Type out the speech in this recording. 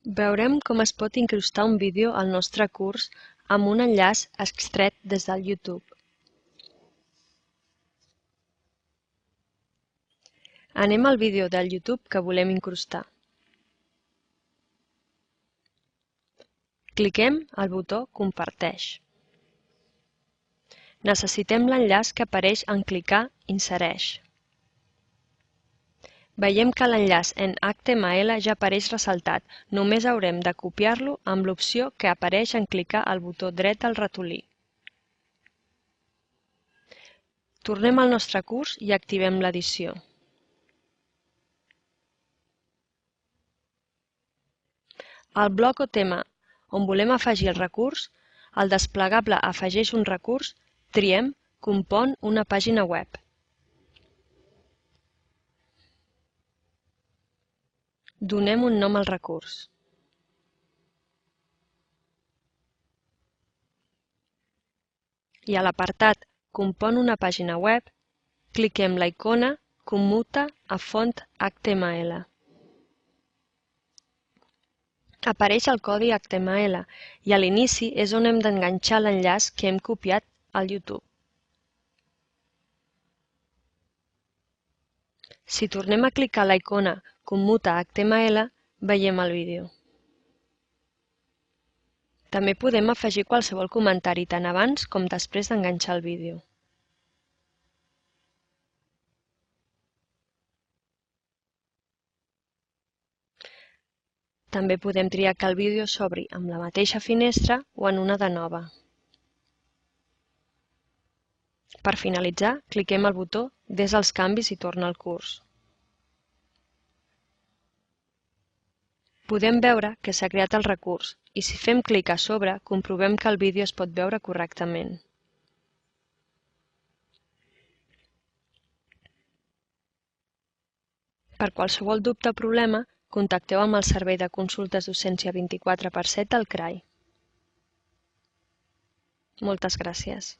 Veurem com es pot incrustar un vídeo al nostre curs amb un enllaç extret des del YouTube. Anem al vídeo del YouTube que volem incrustar. Cliquem al botó Comparteix. Necessitem l'enllaç que apareix en clicar Insereix. Veiem que l'enllaç en HTML ja apareix ressaltat, només haurem de copiar-lo amb l'opció que apareix en clicar el botó dret del ratolí. Tornem al nostre curs i activem l'edició. Al bloc o tema on volem afegir el recurs, al desplegable Afegeix un recurs, triem Compon una pàgina web. Donem un nom al recurs. I a l'apartat Compon una pàgina web, cliquem la icona Commuta a font HTML. Apareix el codi HTML i a l'inici és on hem d'enganxar l'enllaç que hem copiat al YouTube. Si tornem a clicar la icona Commuta HTML, veiem el vídeo. També podem afegir qualsevol comentari tant abans com després d'enganxar el vídeo. També podem triar que el vídeo s'obri amb la mateixa finestra o en una de nova. Per finalitzar, cliquem al botó Des els canvis i torna al curs. Podem veure que s'ha creat el recurs i si fem clic a sobre comprovem que el vídeo es pot veure correctament. Per qualsevol dubte o problema, contacteu amb el Servei de Consultes Docència 24/7 del CRAI. Moltes gràcies.